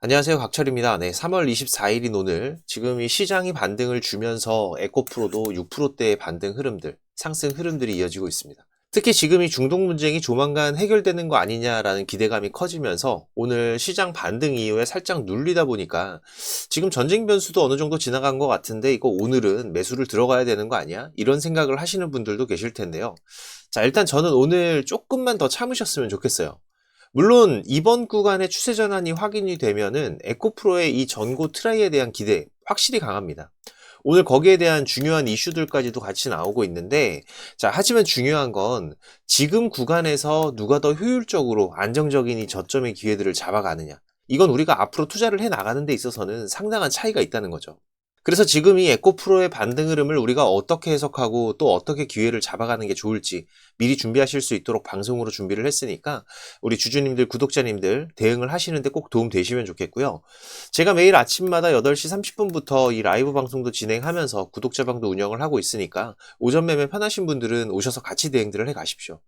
안녕하세요. 각철입니다. 네, 3월 24일인 오늘 지금 이 시장이 반등을 주면서 에코프로도 6%대의 반등 흐름들, 상승 흐름들이 이어지고 있습니다. 특히 지금 이 중동 분쟁이 조만간 해결되는 거 아니냐라는 기대감이 커지면서 오늘 시장 반등 이후에 살짝 눌리다 보니까 지금 전쟁 변수도 어느 정도 지나간 것 같은데 이거 오늘은 매수를 들어가야 되는 거 아니야? 이런 생각을 하시는 분들도 계실 텐데요. 자, 일단 저는 오늘 조금만 더 참으셨으면 좋겠어요. 물론 이번 구간의 추세 전환이 확인이 되면은 에코프로의 이 전고 트라이에 대한 기대 확실히 강합니다. 오늘 거기에 대한 중요한 이슈들까지도 같이 나오고 있는데, 자, 하지만 중요한 건 지금 구간에서 누가 더 효율적으로 안정적인 이 저점의 기회들을 잡아가느냐. 이건 우리가 앞으로 투자를 해 나가는 데 있어서는 상당한 차이가 있다는 거죠. 그래서 지금 이 에코프로의 반등 흐름을 우리가 어떻게 해석하고 또 어떻게 기회를 잡아가는 게 좋을지 미리 준비하실 수 있도록 방송으로 준비를 했으니까 우리 주주님들, 구독자님들 대응을 하시는데 꼭 도움 되시면 좋겠고요. 제가 매일 아침마다 8시 30분부터 이 라이브 방송도 진행하면서 구독자방도 운영을 하고 있으니까 오전 매매 편하신 분들은 오셔서 같이 대응들을 해 가십시오.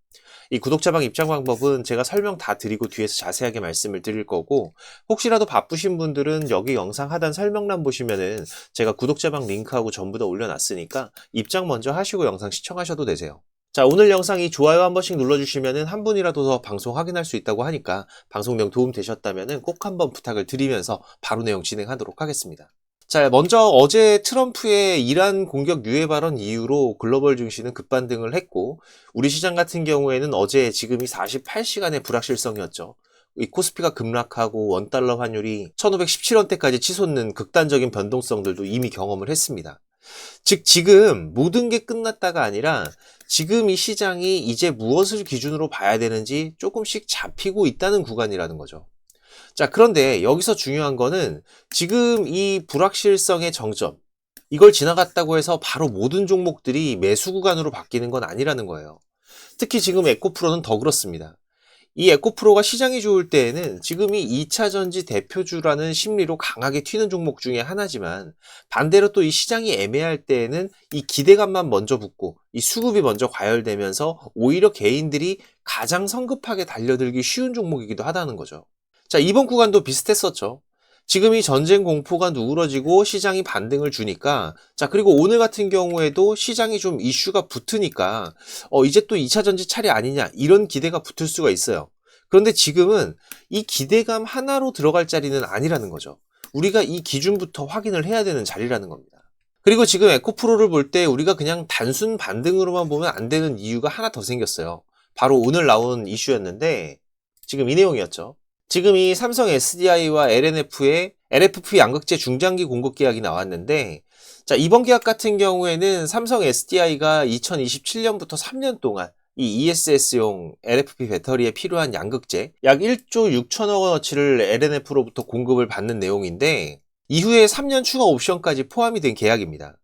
이 구독자방 입장 방법은 제가 설명 다 드리고 뒤에서 자세하게 말씀을 드릴 거고, 혹시라도 바쁘신 분들은 여기 영상 하단 설명란 보시면은 제가 구독자방 링크하고 전부 다 올려놨으니까 입장 먼저 하시고 영상 시청하셔도 되세요. 자, 오늘 영상이 좋아요 한 번씩 눌러주시면은 한 분이라도 더 방송 확인할 수 있다고 하니까 방송 내용 도움 되셨다면은 꼭 한번 부탁을 드리면서 바로 내용 진행하도록 하겠습니다. 자, 먼저 어제 트럼프의 이란 공격 유해 발언 이후로 글로벌 증시는 급반등을 했고, 우리 시장 같은 경우에는 어제 지금이 48시간의 불확실성이었죠. 이 코스피가 급락하고 원달러 환율이 1517원대까지 치솟는 극단적인 변동성들도 이미 경험을 했습니다. 즉 지금 모든 게 끝났다가 아니라 지금 이 시장이 이제 무엇을 기준으로 봐야 되는지 조금씩 잡히고 있다는 구간이라는 거죠. 자, 그런데 여기서 중요한 거는 지금 이 불확실성의 정점, 이걸 지나갔다고 해서 바로 모든 종목들이 매수 구간으로 바뀌는 건 아니라는 거예요. 특히 지금 에코프로는 더 그렇습니다. 이 에코프로가 시장이 좋을 때에는 지금이 2차전지 대표주라는 심리로 강하게 튀는 종목 중에 하나지만, 반대로 또 이 시장이 애매할 때에는 이 기대감만 먼저 붙고 이 수급이 먼저 과열되면서 오히려 개인들이 가장 성급하게 달려들기 쉬운 종목이기도 하다는 거죠. 자, 이번 구간도 비슷했었죠. 지금 이 전쟁 공포가 누그러지고 시장이 반등을 주니까, 자, 그리고 오늘 같은 경우에도 시장이 좀 이슈가 붙으니까 이제 또 2차 전지 차례 아니냐 이런 기대가 붙을 수가 있어요. 그런데 지금은 이 기대감 하나로 들어갈 자리는 아니라는 거죠. 우리가 이 기준부터 확인을 해야 되는 자리라는 겁니다. 그리고 지금 에코프로를 볼 때 우리가 그냥 단순 반등으로만 보면 안 되는 이유가 하나 더 생겼어요. 바로 오늘 나온 이슈였는데 지금 이 내용이었죠. 지금 이 삼성 SDI와 LNF의 LFP 양극재 중장기 공급 계약이 나왔는데, 자, 이번 계약 같은 경우에는 삼성 SDI가 2027년부터 3년 동안 이 ESS용 LFP 배터리에 필요한 양극재 약 1조 6천억 원어치를 LNF로부터 공급을 받는 내용인데, 이후에 3년 추가 옵션까지 포함이 된 계약입니다.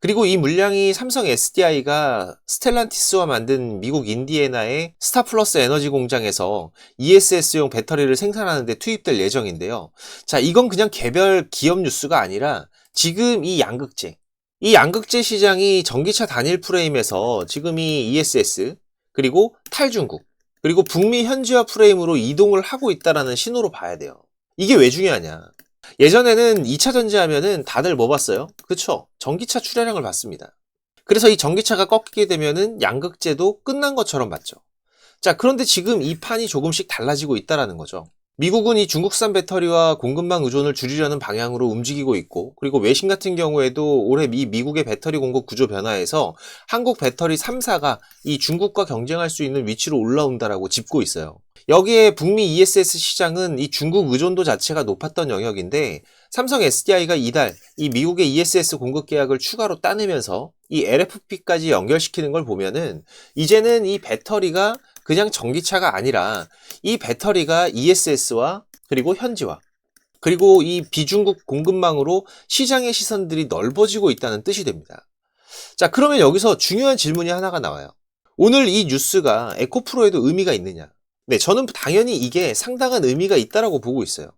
그리고 이 물량이 삼성 SDI가 스텔란티스와 만든 미국 인디애나의 스타플러스 에너지 공장에서 ESS용 배터리를 생산하는 데 투입될 예정인데요. 자, 이건 그냥 개별 기업 뉴스가 아니라 지금 이 양극재 시장이 전기차 단일 프레임에서 지금 이 ESS, 그리고 탈중국, 그리고 북미 현지화 프레임으로 이동을 하고 있다는 신호로 봐야 돼요. 이게 왜 중요하냐? 예전에는 2차 전지 하면은 다들 뭐 봤어요? 그쵸? 전기차 출하량을 봤습니다. 그래서 이 전기차가 꺾이게 되면은 양극재도 끝난 것처럼 봤죠. 자, 그런데 지금 이 판이 조금씩 달라지고 있다라는 거죠. 미국은 이 중국산 배터리와 공급망 의존을 줄이려는 방향으로 움직이고 있고, 그리고 외신 같은 경우에도 올해 미국의 배터리 공급 구조 변화에서 한국 배터리 3사가 이 중국과 경쟁할 수 있는 위치로 올라온다라고 짚고 있어요. 여기에 북미 ESS 시장은 이 중국 의존도 자체가 높았던 영역인데, 삼성 SDI가 이달 이 미국의 ESS 공급 계약을 추가로 따내면서 이 LFP까지 연결시키는 걸 보면은 이제는 이 배터리가 그냥 전기차가 아니라 이 배터리가 ESS와 그리고 현지화, 그리고 이 비중국 공급망으로 시장의 시선들이 넓어지고 있다는 뜻이 됩니다. 자, 그러면 여기서 중요한 질문이 하나가 나와요. 오늘 이 뉴스가 에코프로에도 의미가 있느냐? 네, 저는 당연히 이게 상당한 의미가 있다라고 보고 있어요.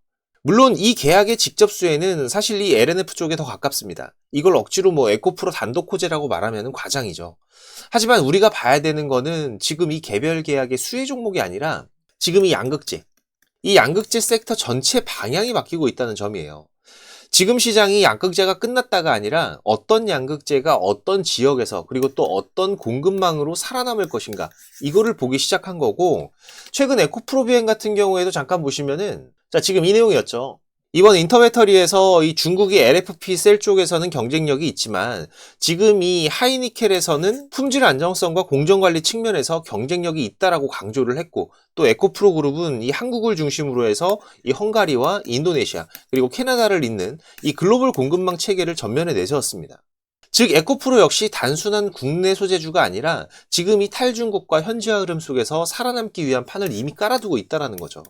물론 이 계약의 직접 수혜는 사실 이 LNF 쪽에 더 가깝습니다. 이걸 억지로 뭐 에코프로 단독 호재라고 말하면 과장이죠. 하지만 우리가 봐야 되는 거는 지금 이 개별 계약의 수혜 종목이 아니라 지금 이 양극재, 이 양극재 섹터 전체 방향이 바뀌고 있다는 점이에요. 지금 시장이 양극재가 끝났다가 아니라 어떤 양극재가 어떤 지역에서 그리고 또 어떤 공급망으로 살아남을 것인가, 이거를 보기 시작한 거고, 최근 에코프로비엔 같은 경우에도 잠깐 보시면은, 자, 지금 이 내용이었죠. 이번 인터배터리에서 이 중국이 LFP 셀 쪽에서는 경쟁력이 있지만 지금 이 하이니켈에서는 품질 안정성과 공정관리 측면에서 경쟁력이 있다라고 강조를 했고, 또 에코프로 그룹은 이 한국을 중심으로 해서 이 헝가리와 인도네시아 그리고 캐나다를 잇는 이 글로벌 공급망 체계를 전면에 내세웠습니다. 즉 에코프로 역시 단순한 국내 소재주가 아니라 지금 이 탈중국과 현지화 흐름 속에서 살아남기 위한 판을 이미 깔아두고 있다는 거죠.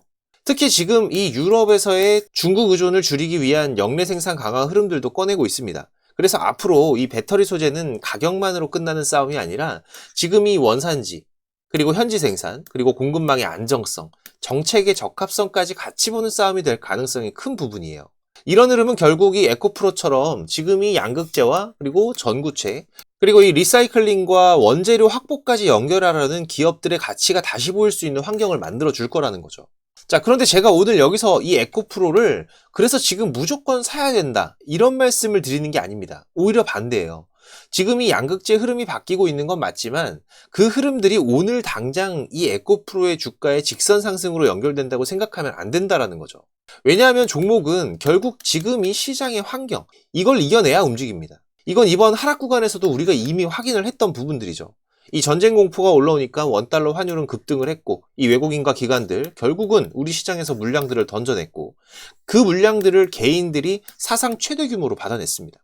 특히 지금 이 유럽에서의 중국 의존을 줄이기 위한 역내 생산 강화 흐름들도 꺼내고 있습니다. 그래서 앞으로 이 배터리 소재는 가격만으로 끝나는 싸움이 아니라 지금 이 원산지, 그리고 현지 생산, 그리고 공급망의 안정성, 정책의 적합성까지 같이 보는 싸움이 될 가능성이 큰 부분이에요. 이런 흐름은 결국 이 에코프로처럼 지금 이 양극재와 그리고 전구체, 그리고 이 리사이클링과 원재료 확보까지 연결하려는 기업들의 가치가 다시 보일 수 있는 환경을 만들어 줄 거라는 거죠. 자, 그런데 제가 오늘 여기서 이 에코프로를 그래서 지금 무조건 사야 된다, 이런 말씀을 드리는 게 아닙니다. 오히려 반대예요. 지금 이 양극재 흐름이 바뀌고 있는 건 맞지만 그 흐름들이 오늘 당장 이 에코프로의 주가의 직선 상승으로 연결된다고 생각하면 안 된다라는 거죠. 왜냐하면 종목은 결국 지금 이 시장의 환경, 이걸 이겨내야 움직입니다. 이건 이번 하락 구간에서도 우리가 이미 확인을 했던 부분들이죠. 이 전쟁 공포가 올라오니까 원달러 환율은 급등을 했고, 이 외국인과 기관들 결국은 우리 시장에서 물량들을 던져냈고, 그 물량들을 개인들이 사상 최대 규모로 받아냈습니다.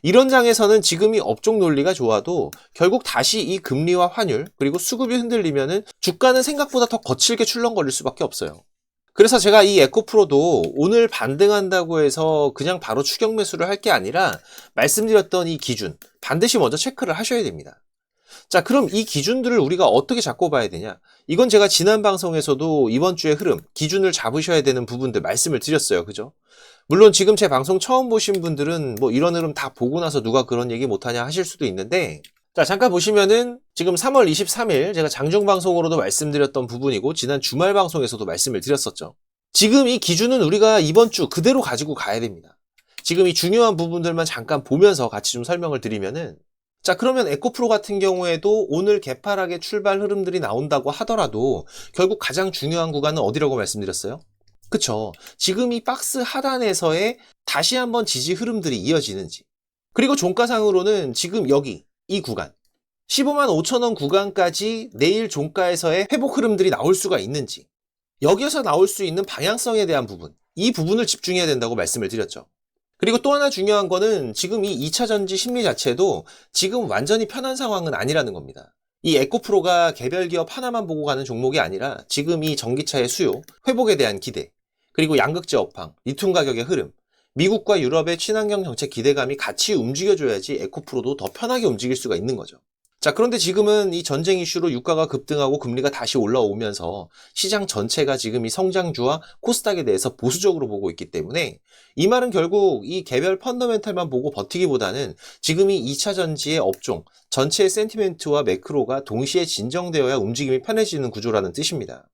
이런 장에서는 지금 이 업종 논리가 좋아도 결국 다시 이 금리와 환율 그리고 수급이 흔들리면은 주가는 생각보다 더 거칠게 출렁거릴 수밖에 없어요. 그래서 제가 이 에코프로도 오늘 반등한다고 해서 그냥 바로 추격 매수를 할 게 아니라 말씀드렸던 이 기준 반드시 먼저 체크를 하셔야 됩니다. 자, 그럼 이 기준들을 우리가 어떻게 잡고 봐야 되냐? 이건 제가 지난 방송에서도 이번 주의 흐름, 기준을 잡으셔야 되는 부분들 말씀을 드렸어요. 그죠? 물론 지금 제 방송 처음 보신 분들은 뭐 이런 흐름 다 보고 나서 누가 그런 얘기 못하냐 하실 수도 있는데, 자, 잠깐 보시면은 지금 3월 23일 제가 장중 방송으로도 말씀드렸던 부분이고 지난 주말 방송에서도 말씀을 드렸었죠. 지금 이 기준은 우리가 이번 주 그대로 가지고 가야 됩니다. 지금 이 중요한 부분들만 잠깐 보면서 같이 좀 설명을 드리면은, 자, 그러면 에코프로 같은 경우에도 오늘 개파락의 출발 흐름들이 나온다고 하더라도 결국 가장 중요한 구간은 어디라고 말씀드렸어요? 그쵸. 지금 이 박스 하단에서의 다시 한번 지지 흐름들이 이어지는지, 그리고 종가상으로는 지금 여기 이 구간 15만 5천 원 구간까지 내일 종가에서의 회복 흐름들이 나올 수가 있는지, 여기에서 나올 수 있는 방향성에 대한 부분, 이 부분을 집중해야 된다고 말씀을 드렸죠. 그리고 또 하나 중요한 거는 지금 이 2차 전지 심리 자체도 지금 완전히 편한 상황은 아니라는 겁니다. 이 에코프로가 개별 기업 하나만 보고 가는 종목이 아니라 지금 이 전기차의 수요, 회복에 대한 기대, 그리고 양극재 업황, 리튬 가격의 흐름, 미국과 유럽의 친환경 정책 기대감이 같이 움직여줘야지 에코프로도 더 편하게 움직일 수가 있는 거죠. 자, 그런데 지금은 이 전쟁 이슈로 유가가 급등하고 금리가 다시 올라오면서 시장 전체가 지금 이 성장주와 코스닥에 대해서 보수적으로 보고 있기 때문에, 이 말은 결국 이 개별 펀더멘탈만 보고 버티기보다는 지금 이 2차 전지의 업종 전체의 센티멘트와 매크로가 동시에 진정되어야 움직임이 편해지는 구조라는 뜻입니다.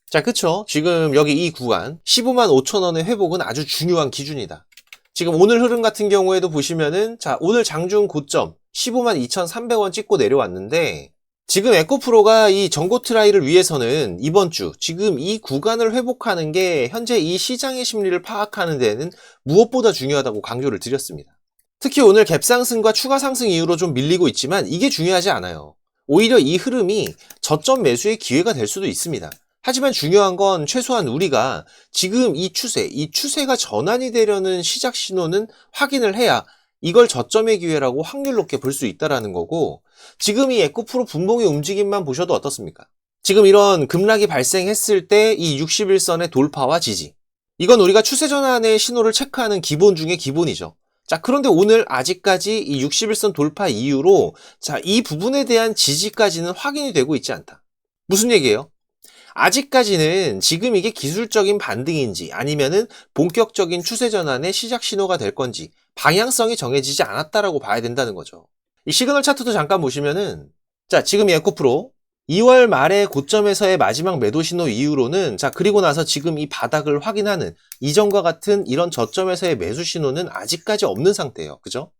자, 그쵸? 지금 여기 이 구간 15만 5천 원의 회복은 아주 중요한 기준이다. 지금 오늘 흐름 같은 경우에도 보시면은, 자, 오늘 장중 고점 15만 2,300원 찍고 내려왔는데, 지금 에코프로가 이 전고 트라이를 위해서는 이번 주 지금 이 구간을 회복하는 게 현재 이 시장의 심리를 파악하는 데는 무엇보다 중요하다고 강조를 드렸습니다. 특히 오늘 갭상승과 추가 상승 이후로 좀 밀리고 있지만 이게 중요하지 않아요. 오히려 이 흐름이 저점 매수의 기회가 될 수도 있습니다. 하지만 중요한 건 최소한 우리가 지금 이 추세가 전환이 되려는 시작 신호는 확인을 해야 이걸 저점의 기회라고 확률 높게 볼 수 있다는 거고, 지금 이 에코프로 분봉의 움직임만 보셔도 어떻습니까? 지금 이런 급락이 발생했을 때 이 61선의 돌파와 지지, 이건 우리가 추세 전환의 신호를 체크하는 기본 중에 기본이죠. 자, 그런데 오늘 아직까지 이 61선 돌파 이후로 자, 이 부분에 대한 지지까지는 확인이 되고 있지 않다. 무슨 얘기예요? 아직까지는 지금 이게 기술적인 반등인지 아니면은 본격적인 추세 전환의 시작 신호가 될 건지 방향성이 정해지지 않았다라고 봐야 된다는 거죠. 이 시그널 차트도 잠깐 보시면은, 자, 지금 이 에코프로 2월 말에 고점에서의 마지막 매도 신호 이후로는 자 그리고 나서 지금 이 바닥을 확인하는 이전과 같은 이런 저점에서의 매수 신호는 아직까지 없는 상태예요. 그죠?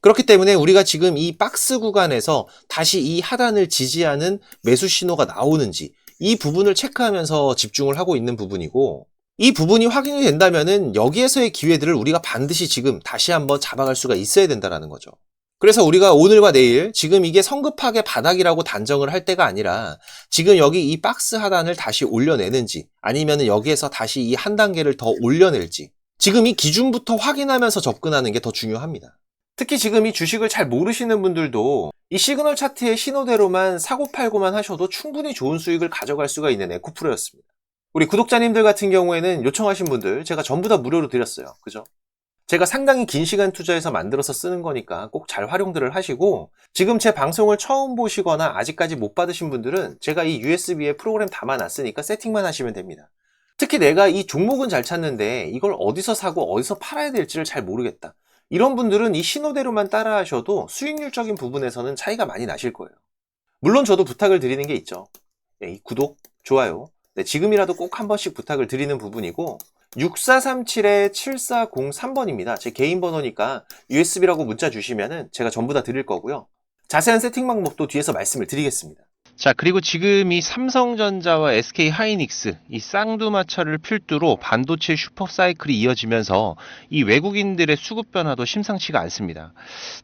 그렇기 때문에 우리가 지금 이 박스 구간에서 다시 이 하단을 지지하는 매수 신호가 나오는지 이 부분을 체크하면서 집중을 하고 있는 부분이고, 이 부분이 확인이 된다면은 여기에서의 기회들을 우리가 반드시 지금 다시 한번 잡아갈 수가 있어야 된다는 거죠. 그래서 우리가 오늘과 내일 지금 이게 성급하게 바닥이라고 단정을 할 때가 아니라 지금 여기 이 박스 하단을 다시 올려내는지 아니면 여기에서 다시 이 한 단계를 더 올려낼지 지금 이 기준부터 확인하면서 접근하는 게 더 중요합니다. 특히 지금 이 주식을 잘 모르시는 분들도 이 시그널 차트의 신호대로만 사고팔고만 하셔도 충분히 좋은 수익을 가져갈 수가 있는 에코프로였습니다. 우리 구독자님들 같은 경우에는 요청하신 분들 제가 전부 다 무료로 드렸어요. 그죠? 제가 상당히 긴 시간 투자해서 만들어서 쓰는 거니까 꼭 잘 활용들을 하시고, 지금 제 방송을 처음 보시거나 아직까지 못 받으신 분들은 제가 이 USB에 프로그램 담아놨으니까 세팅만 하시면 됩니다. 특히 내가 이 종목은 잘 찾는데 이걸 어디서 사고 어디서 팔아야 될지를 잘 모르겠다, 이런 분들은 이 신호대로만 따라 하셔도 수익률적인 부분에서는 차이가 많이 나실 거예요. 물론 저도 부탁을 드리는 게 있죠. 이 구독, 좋아요, 지금이라도 꼭 한 번씩 부탁을 드리는 부분이고, 6437-7403번입니다. 제 개인 번호니까 USB라고 문자 주시면은 제가 전부 다 드릴 거고요. 자세한 세팅 방법도 뒤에서 말씀을 드리겠습니다. 자, 그리고 지금 이 삼성전자와 SK하이닉스, 이 쌍두마차를 필두로 반도체 슈퍼사이클이 이어지면서 이 외국인들의 수급 변화도 심상치가 않습니다.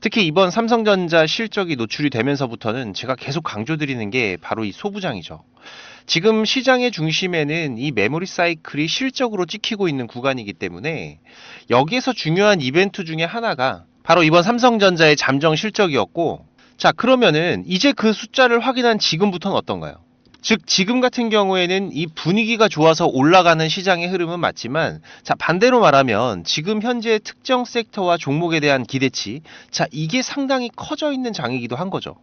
특히 이번 삼성전자 실적이 노출이 되면서부터는 제가 계속 강조드리는 게 바로 이 소부장이죠. 지금 시장의 중심에는 이 메모리 사이클이 실적으로 찍히고 있는 구간이기 때문에 여기에서 중요한 이벤트 중에 하나가 바로 이번 삼성전자의 잠정 실적이었고, 자, 그러면은 이제 그 숫자를 확인한 지금부터는 어떤가요? 즉 지금 같은 경우에는 이 분위기가 좋아서 올라가는 시장의 흐름은 맞지만, 자 반대로 말하면 지금 현재 특정 섹터와 종목에 대한 기대치, 자 이게 상당히 커져 있는 장이기도 한 거죠.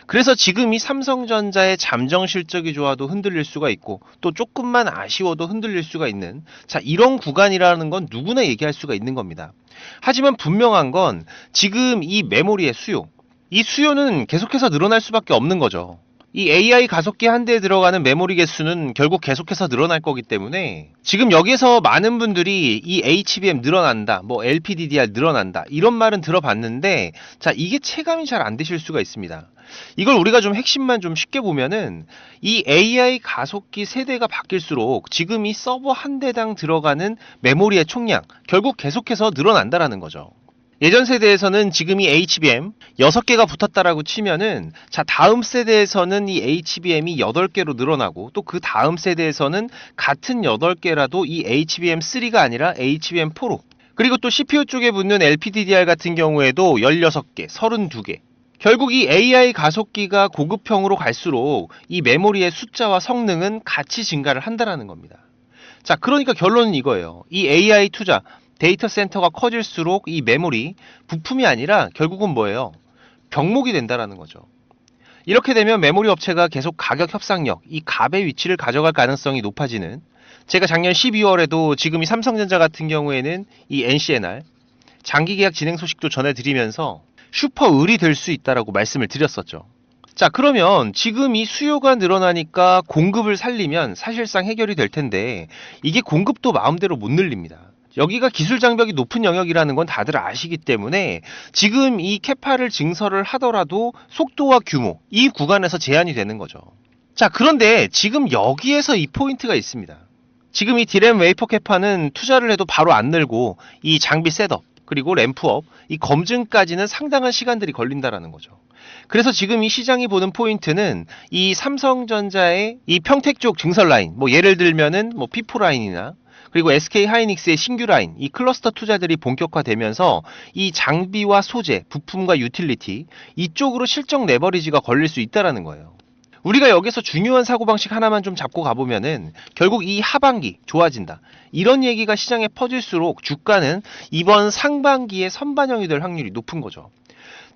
그래서 지금 이 삼성전자의 잠정 실적이 좋아도 흔들릴 수가 있고 또 조금만 아쉬워도 흔들릴 수가 있는, 자 이런 구간이라는 건 누구나 얘기할 수가 있는 겁니다. 하지만 분명한 건 지금 이 메모리의 수요, 이 수요는 계속해서 늘어날 수밖에 없는 거죠. 이 AI 가속기 한 대에 들어가는 메모리 개수는 결국 계속해서 늘어날 거기 때문에 지금 여기에서 많은 분들이 이 HBM 늘어난다, 뭐 LPDDR 늘어난다 이런 말은 들어봤는데, 자 이게 체감이 잘 안 되실 수가 있습니다. 이걸 우리가 좀 핵심만 좀 쉽게 보면은 이 AI 가속기 세대가 바뀔수록 지금 이 서버 한 대당 들어가는 메모리의 총량 결국 계속해서 늘어난다라는 거죠. 예전 세대에서는 지금 이 HBM 6개가 붙었다라고 치면은, 자 다음 세대에서는 이 HBM이 8개로 늘어나고 또 그 다음 세대에서는 같은 8개라도 이 HBM3가 아니라 HBM4로, 그리고 또 CPU 쪽에 붙는 LPDDR 같은 경우에도 16개, 32개. 결국 이 AI 가속기가 고급형으로 갈수록 이 메모리의 숫자와 성능은 같이 증가를 한다라는 겁니다. 자, 그러니까 결론은 이거예요. 이 AI 투자, 데이터 센터가 커질수록 이 메모리, 부품이 아니라 결국은 뭐예요? 병목이 된다라는 거죠. 이렇게 되면 메모리 업체가 계속 가격 협상력, 이 갑의 위치를 가져갈 가능성이 높아지는, 제가 작년 12월에도 지금 이 삼성전자 같은 경우에는 이 NCNR 장기 계약 진행 소식도 전해드리면서 슈퍼 을이 될 수 있다라고 말씀을 드렸었죠. 자, 그러면 지금 이 수요가 늘어나니까 공급을 살리면 사실상 해결이 될 텐데 이게 공급도 마음대로 못 늘립니다. 여기가 기술 장벽이 높은 영역이라는 건 다들 아시기 때문에 지금 이 캐파를 증설을 하더라도 속도와 규모, 이 구간에서 제한이 되는 거죠. 자, 그런데 지금 여기에서 이 포인트가 있습니다. 지금 이 디램 웨이퍼 캐파는 투자를 해도 바로 안 늘고 이 장비 셋업, 그리고 램프업, 이 검증까지는 상당한 시간들이 걸린다라는 거죠. 그래서 지금 이 시장이 보는 포인트는 이 삼성전자의 이 평택 쪽 증설 라인, 뭐 예를 들면은 뭐 P4 라인이나 그리고 SK하이닉스의 신규 라인, 이 클러스터 투자들이 본격화되면서 이 장비와 소재, 부품과 유틸리티 이쪽으로 실적 레버리지가 걸릴 수 있다라는 거예요. 우리가 여기서 중요한 사고방식 하나만 좀 잡고 가보면은 결국 이 하반기 좋아진다, 이런 얘기가 시장에 퍼질수록 주가는 이번 상반기에 선반영이 될 확률이 높은 거죠.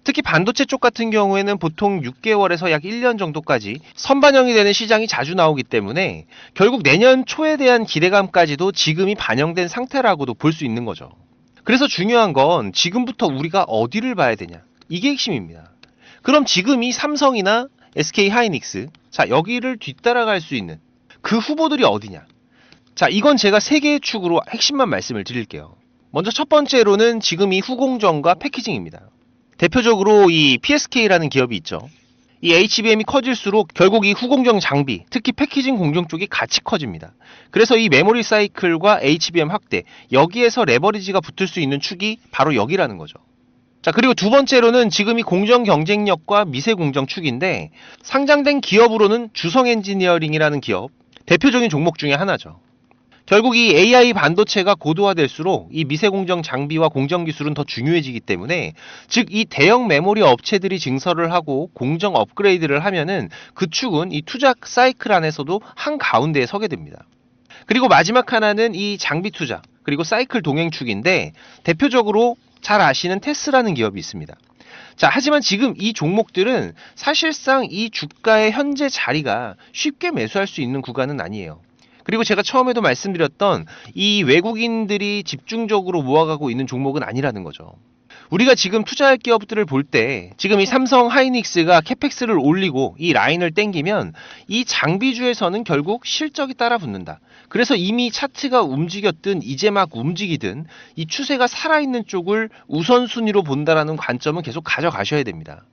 특히 반도체 쪽 같은 경우에는 보통 6개월에서 약 1년 정도까지 선반영이 되는 시장이 자주 나오기 때문에 결국 내년 초에 대한 기대감까지도 지금이 반영된 상태라고도 볼 수 있는 거죠. 그래서 중요한 건 지금부터 우리가 어디를 봐야 되냐, 이게 핵심입니다. 그럼 지금 이 삼성이나 SK하이닉스, 자, 여기를 뒤따라갈 수 있는 그 후보들이 어디냐? 자, 이건 제가 세 개의 축으로 핵심만 말씀을 드릴게요. 먼저 첫 번째로는 지금 이 후공정과 패키징입니다. 대표적으로 이 PSK라는 기업이 있죠. 이 HBM이 커질수록 결국 이 후공정 장비, 특히 패키징 공정 쪽이 같이 커집니다. 그래서 이 메모리 사이클과 HBM 확대, 여기에서 레버리지가 붙을 수 있는 축이 바로 여기라는 거죠. 자, 그리고 두 번째로는 지금 이 공정 경쟁력과 미세 공정 축인데, 상장된 기업으로는 주성 엔지니어링이라는 기업, 대표적인 종목 중에 하나죠. 결국 이 AI 반도체가 고도화될수록 이 미세 공정 장비와 공정 기술은 더 중요해지기 때문에, 즉 이 대형 메모리 업체들이 증설을 하고 공정 업그레이드를 하면은 그 축은 이 투자 사이클 안에서도 한 가운데에 서게 됩니다. 그리고 마지막 하나는 이 장비 투자 그리고 사이클 동행 축인데, 대표적으로 잘 아시는 테스라는 기업이 있습니다. 자, 하지만 지금 이 종목들은 사실상 이 주가의 현재 자리가 쉽게 매수할 수 있는 구간은 아니에요. 그리고 제가 처음에도 말씀드렸던 이 외국인들이 집중적으로 모아가고 있는 종목은 아니라는 거죠. 우리가 지금 투자할 기업들을 볼 때 지금 이 삼성 하이닉스가 캐펙스를 올리고 이 라인을 땡기면 이 장비주에서는 결국 실적이 따라 붙는다. 그래서 이미 차트가 움직였든 이제 막 움직이든 이 추세가 살아있는 쪽을 우선순위로 본다라는 관점은 계속 가져가셔야 됩니다.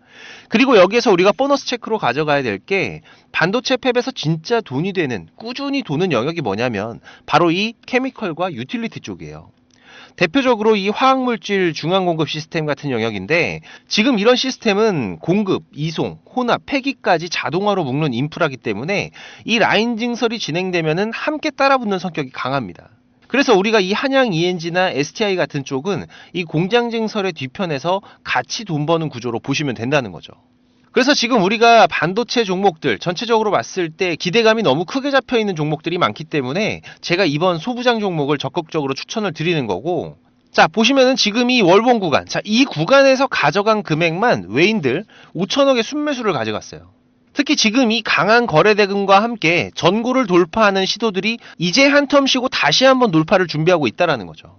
그리고 여기에서 우리가 보너스 체크로 가져가야 될 게, 반도체 팹에서 진짜 돈이 되는, 꾸준히 도는 영역이 뭐냐면 바로 이 케미컬과 유틸리티 쪽이에요. 대표적으로 이 화학물질 중앙공급 시스템 같은 영역인데, 지금 이런 시스템은 공급, 이송, 혼합, 폐기까지 자동화로 묶는 인프라기 때문에 이 라인 증설이 진행되면은 함께 따라붙는 성격이 강합니다. 그래서 우리가 이 한양 ENG나 STI 같은 쪽은 이 공장 증설의 뒤편에서 같이 돈 버는 구조로 보시면 된다는 거죠. 그래서 지금 우리가 반도체 종목들 전체적으로 봤을 때 기대감이 너무 크게 잡혀 있는 종목들이 많기 때문에 제가 이번 소부장 종목을 적극적으로 추천을 드리는 거고, 자, 보시면은 지금 이 월봉 구간, 자, 이 구간에서 가져간 금액만 외인들 5천억의 순매수를 가져갔어요. 특히 지금 이 강한 거래 대금과 함께 전고를 돌파하는 시도들이 이제 한텀 쉬고 다시 한번 돌파를 준비하고 있다는 거죠.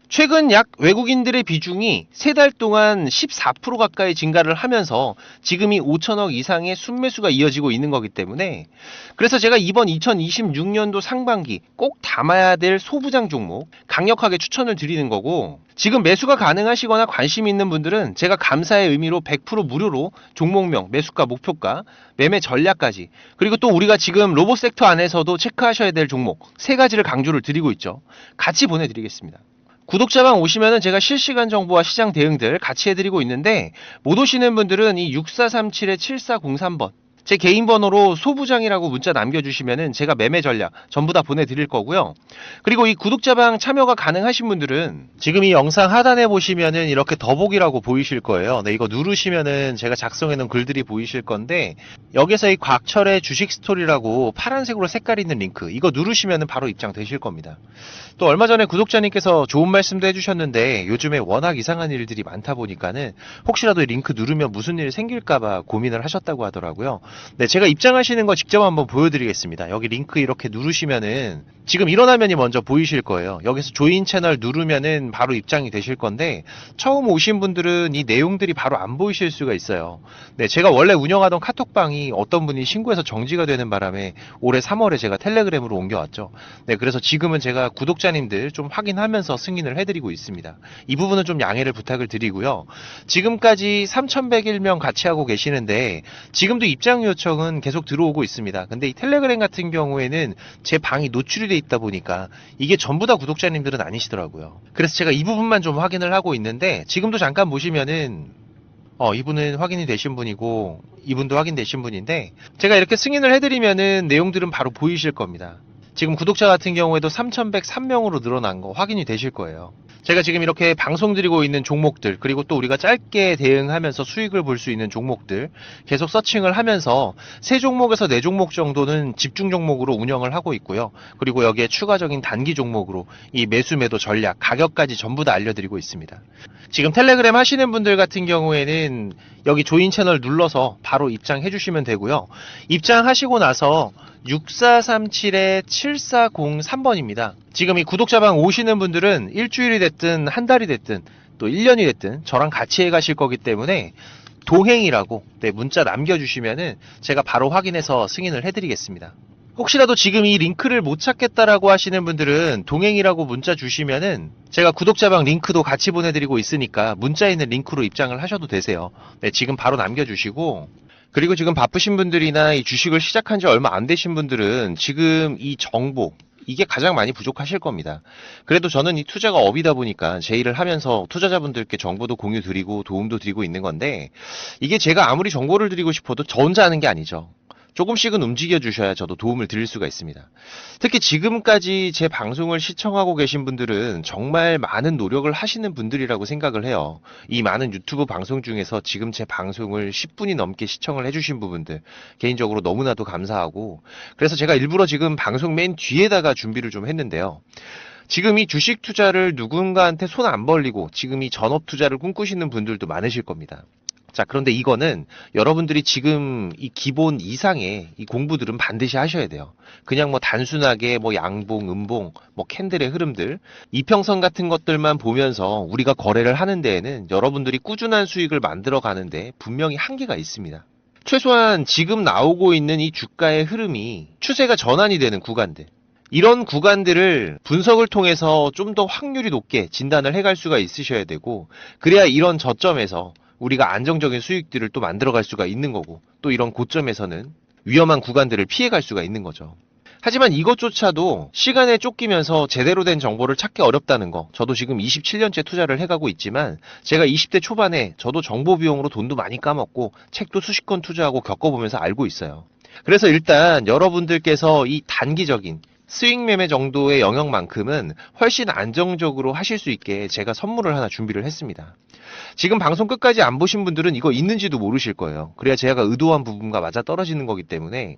최근 약 외국인들의 비중이 3달 동안 14% 가까이 증가를 하면서 지금이 5천억 이상의 순매수가 이어지고 있는 거기 때문에, 그래서 제가 이번 2026년도 상반기 꼭 담아야 될 소부장 종목 강력하게 추천을 드리는 거고, 지금 매수가 가능하시거나 관심 있는 분들은 제가 감사의 의미로 100% 무료로 종목명, 매수가, 목표가, 매매 전략까지, 그리고 또 우리가 지금 로봇 섹터 안에서도 체크하셔야 될 종목 3가지를 강조를 드리고 있죠. 같이 보내드리겠습니다. 구독자방 오시면은 제가 실시간 정보와 시장 대응들 같이 해드리고 있는데, 못 오시는 분들은 이 6437-7403번 제 개인 번호로 소부장이라고 문자 남겨주시면은 제가 매매 전략 전부 다 보내드릴 거고요. 그리고 이 구독자방 참여가 가능하신 분들은 지금 이 영상 하단에 보시면은 이렇게 더보기라고 보이실 거예요. 네, 이거 누르시면은 제가 작성해 놓은 글들이 보이실 건데, 여기서 이 곽철의 주식 스토리라고 파란색으로 색깔 있는 링크, 이거 누르시면은 바로 입장되실 겁니다. 또 얼마 전에 구독자님께서 좋은 말씀도 해주셨는데, 요즘에 워낙 이상한 일들이 많다 보니까는 혹시라도 이 링크 누르면 무슨 일 생길까봐 고민을 하셨다고 하더라고요. 네, 제가 입장하시는 거 직접 한번 보여드리겠습니다. 여기 링크 이렇게 누르시면은 지금 이런 화면이 먼저 보이실 거예요. 여기서 조인 채널 누르면은 바로 입장이 되실 건데, 처음 오신 분들은 이 내용들이 바로 안 보이실 수가 있어요. 네, 제가 원래 운영하던 카톡방이 어떤 분이 신고해서 정지가 되는 바람에 올해 3월에 제가 텔레그램으로 옮겨왔죠. 네, 그래서 지금은 제가 구독자님들 좀 확인하면서 승인을 해드리고 있습니다. 이 부분은 좀 양해를 부탁을 드리고요. 지금까지 3,101명 같이 하고 계시는데, 지금도 입장 요청은 계속 들어오고 있습니다. 근데 이 텔레그램 같은 경우에는 제 방이 노출이 돼 있다 보니까 이게 전부 다 구독자님들은 아니시더라고요. 그래서 제가 이 부분만 좀 확인을 하고 있는데, 지금도 잠깐 보시면은 이분은 확인이 되신 분이고 이분도 확인되신 분인데, 제가 이렇게 승인을 해드리면은 내용들은 바로 보이실 겁니다. 지금 구독자 같은 경우에도 3,103명으로 늘어난 거 확인이 되실 거예요. 제가 지금 이렇게 방송 드리고 있는 종목들, 그리고 또 우리가 짧게 대응하면서 수익을 볼 수 있는 종목들 계속 서칭을 하면서 3종목에서 4종목 정도는 집중 종목으로 운영을 하고 있고요. 그리고 여기에 추가적인 단기 종목으로 이 매수 매도 전략, 가격까지 전부 다 알려드리고 있습니다. 지금 텔레그램 하시는 분들 같은 경우에는 여기 조인 채널 눌러서 바로 입장해 주시면 되고요. 입장하시고 나서 6437-7403번입니다. 지금 이 구독자방 오시는 분들은 일주일이 됐든 한 달이 됐든 또 1년이 됐든 저랑 같이 해 가실 거기 때문에 동행이라고 문자 남겨주시면은 제가 바로 확인해서 승인을 해드리겠습니다. 혹시라도 지금 이 링크를 못 찾겠다라고 하시는 분들은 동행이라고 문자 주시면은 제가 구독자방 링크도 같이 보내드리고 있으니까 문자에 있는 링크로 입장을 하셔도 되세요. 네, 지금 바로 남겨주시고, 그리고 지금 바쁘신 분들이나 이 주식을 시작한 지 얼마 안 되신 분들은 지금 이 정보, 이게 가장 많이 부족하실 겁니다. 그래도 저는 이 투자가 업이다 보니까 제 일을 하면서 투자자분들께 정보도 공유 드리고 도움도 드리고 있는 건데, 이게 제가 아무리 정보를 드리고 싶어도 저 혼자 하는 게 아니죠. 조금씩은 움직여 주셔야 저도 도움을 드릴 수가 있습니다. 특히 지금까지 제 방송을 시청하고 계신 분들은 정말 많은 노력을 하시는 분들이라고 생각을 해요. 이 많은 유튜브 방송 중에서 지금 제 방송을 10분이 넘게 시청을 해주신 부분들, 개인적으로 너무나도 감사하고, 그래서 제가 일부러 지금 방송 맨 뒤에다가 준비를 좀 했는데요. 지금 이 주식 투자를 누군가한테 손 안 벌리고 지금 이 전업 투자를 꿈꾸시는 분들도 많으실 겁니다. 자, 그런데 이거는 여러분들이 지금 이 기본 이상의 이 공부들은 반드시 하셔야 돼요. 그냥 뭐 단순하게 뭐 양봉, 음봉, 뭐 캔들의 흐름들, 이평선 같은 것들만 보면서 우리가 거래를 하는 데에는 여러분들이 꾸준한 수익을 만들어 가는데 분명히 한계가 있습니다. 최소한 지금 나오고 있는 이 주가의 흐름이 추세가 전환이 되는 구간들, 이런 구간들을 분석을 통해서 좀 더 확률이 높게 진단을 해갈 수가 있으셔야 되고, 그래야 이런 저점에서 우리가 안정적인 수익들을 또 만들어갈 수가 있는 거고, 또 이런 고점에서는 위험한 구간들을 피해갈 수가 있는 거죠. 하지만 이것조차도 시간에 쫓기면서 제대로 된 정보를 찾기 어렵다는 거, 저도 지금 27년째 투자를 해가고 있지만 제가 20대 초반에 저도 정보 비용으로 돈도 많이 까먹고 책도 수십 권 투자하고 겪어보면서 알고 있어요. 그래서 일단 여러분들께서 이 단기적인 수익 매매 정도의 영역만큼은 훨씬 안정적으로 하실 수 있게 제가 선물을 하나 준비를 했습니다. 지금 방송 끝까지 안 보신 분들은 이거 있는지도 모르실 거예요. 그래야 제가 의도한 부분과 맞아 떨어지는 거기 때문에.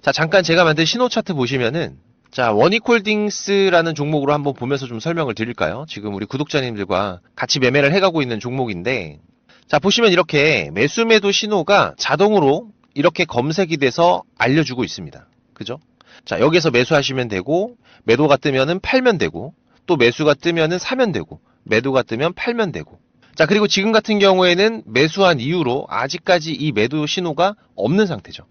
자, 잠깐 제가 만든 신호 차트 보시면은, 자, 원익홀딩스라는 종목으로 한번 보면서 좀 설명을 드릴까요? 지금 우리 구독자님들과 같이 매매를 해가고 있는 종목인데, 자, 보시면 이렇게 매수 매도 신호가 자동으로 이렇게 검색이 돼서 알려주고 있습니다. 그죠? 자, 여기서 매수하시면 되고, 매도가 뜨면은 팔면 되고, 또 매수가 뜨면은 사면 되고, 매도가 뜨면 팔면 되고. 자, 그리고 지금 같은 경우에는 매수한 이후로 아직까지 이 매도 신호가 없는 상태죠.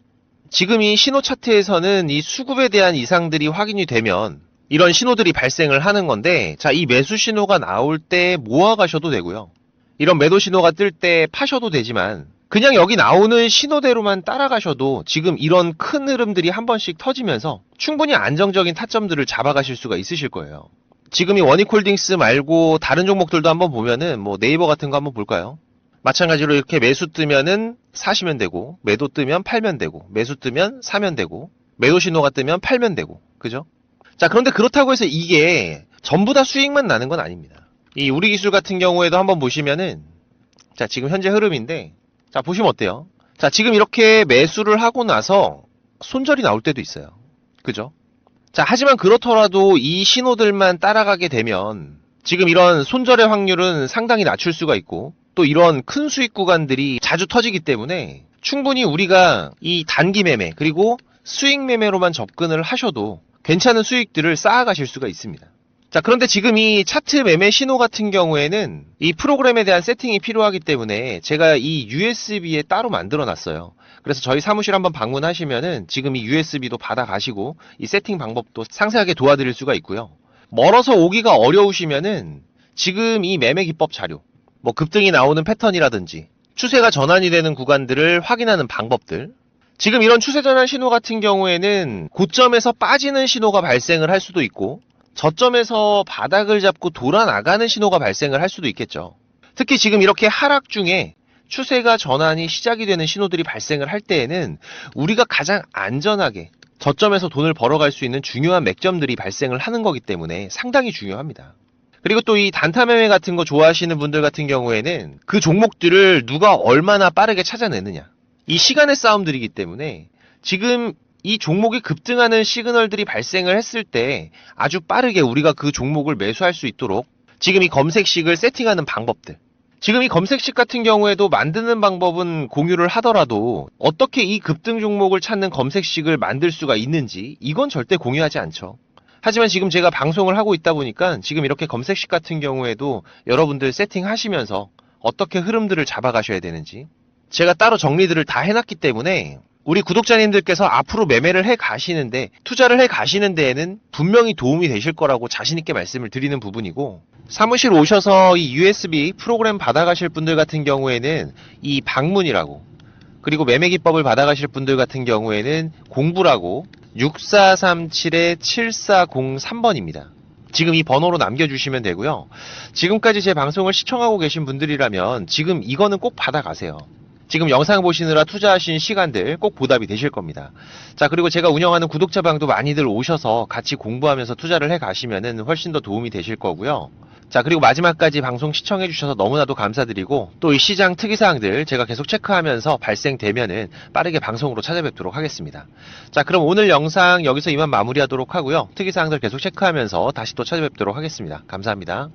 지금 이 신호 차트에서는 이 수급에 대한 이상들이 확인이 되면 이런 신호들이 발생을 하는 건데, 자, 이 매수 신호가 나올 때 모아가셔도 되고요. 이런 매도 신호가 뜰 때 파셔도 되지만, 그냥 여기 나오는 신호대로만 따라가셔도 지금 이런 큰 흐름들이 한 번씩 터지면서 충분히 안정적인 타점들을 잡아가실 수가 있으실 거예요. 지금 이 원익홀딩스 말고 다른 종목들도 한번 보면은, 뭐 네이버 같은 거 한번 볼까요? 마찬가지로 이렇게 매수 뜨면은 사시면 되고, 매도 뜨면 팔면 되고, 매수 뜨면 사면 되고, 매도 신호가 뜨면 팔면 되고, 그죠? 자, 그런데 그렇다고 해서 이게 전부 다 수익만 나는 건 아닙니다. 이 우리 기술 같은 경우에도 한번 보시면은, 자, 지금 현재 흐름인데, 자, 보시면 어때요? 자, 지금 이렇게 매수를 하고 나서 손절이 나올 때도 있어요. 그죠? 자, 하지만 그렇더라도 이 신호들만 따라가게 되면 지금 이런 손절의 확률은 상당히 낮출 수가 있고, 또 이런 큰 수익 구간들이 자주 터지기 때문에 충분히 우리가 이 단기 매매 그리고 수익 매매로만 접근을 하셔도 괜찮은 수익들을 쌓아가실 수가 있습니다. 자, 그런데 지금 이 차트 매매 신호 같은 경우에는 이 프로그램에 대한 세팅이 필요하기 때문에 제가 이 USB에 따로 만들어 놨어요. 그래서 저희 사무실 한번 방문하시면은 지금 이 USB도 받아 가시고 이 세팅 방법도 상세하게 도와드릴 수가 있고요. 멀어서 오기가 어려우시면은 지금 이 매매 기법 자료, 뭐 급등이 나오는 패턴이라든지 추세가 전환이 되는 구간들을 확인하는 방법들, 지금 이런 추세 전환 신호 같은 경우에는 고점에서 빠지는 신호가 발생을 할 수도 있고, 저점에서 바닥을 잡고 돌아 나가는 신호가 발생을 할 수도 있겠죠. 특히 지금 이렇게 하락 중에 추세가 전환이 시작이 되는 신호들이 발생을 할 때에는 우리가 가장 안전하게 저점에서 돈을 벌어갈 수 있는 중요한 맥점들이 발생을 하는 거기 때문에 상당히 중요합니다. 그리고 또 이 단타 매매 같은 거 좋아하시는 분들 같은 경우에는 그 종목들을 누가 얼마나 빠르게 찾아내느냐, 이 시간의 싸움들이기 때문에 지금 이 종목이 급등하는 시그널들이 발생을 했을 때 아주 빠르게 우리가 그 종목을 매수할 수 있도록 지금 이 검색식을 세팅하는 방법들, 지금 이 검색식 같은 경우에도 만드는 방법은 공유를 하더라도 어떻게 이 급등 종목을 찾는 검색식을 만들 수가 있는지 이건 절대 공유하지 않죠. 하지만 지금 제가 방송을 하고 있다 보니까 지금 이렇게 검색식 같은 경우에도 여러분들 세팅하시면서 어떻게 흐름들을 잡아가셔야 되는지, 제가 따로 정리들을 다 해놨기 때문에 우리 구독자님들께서 앞으로 매매를 해 가시는데, 투자를 해 가시는 데에는 분명히 도움이 되실 거라고 자신있게 말씀을 드리는 부분이고, 사무실 오셔서 이 USB 프로그램 받아가실 분들 같은 경우에는 이 방문이라고, 그리고 매매 기법을 받아가실 분들 같은 경우에는 공부라고 6437-7403번입니다. 지금 이 번호로 남겨주시면 되고요. 지금까지 제 방송을 시청하고 계신 분들이라면 지금 이거는 꼭 받아가세요. 지금 영상 보시느라 투자하신 시간들 꼭 보답이 되실 겁니다. 자, 그리고 제가 운영하는 구독자방도 많이들 오셔서 같이 공부하면서 투자를 해 가시면은 훨씬 더 도움이 되실 거고요. 자, 그리고 마지막까지 방송 시청해 주셔서 너무나도 감사드리고, 또 이 시장 특이사항들 제가 계속 체크하면서 발생되면은 빠르게 방송으로 찾아뵙도록 하겠습니다. 자, 그럼 오늘 영상 여기서 이만 마무리하도록 하고요. 특이사항들 계속 체크하면서 다시 또 찾아뵙도록 하겠습니다. 감사합니다.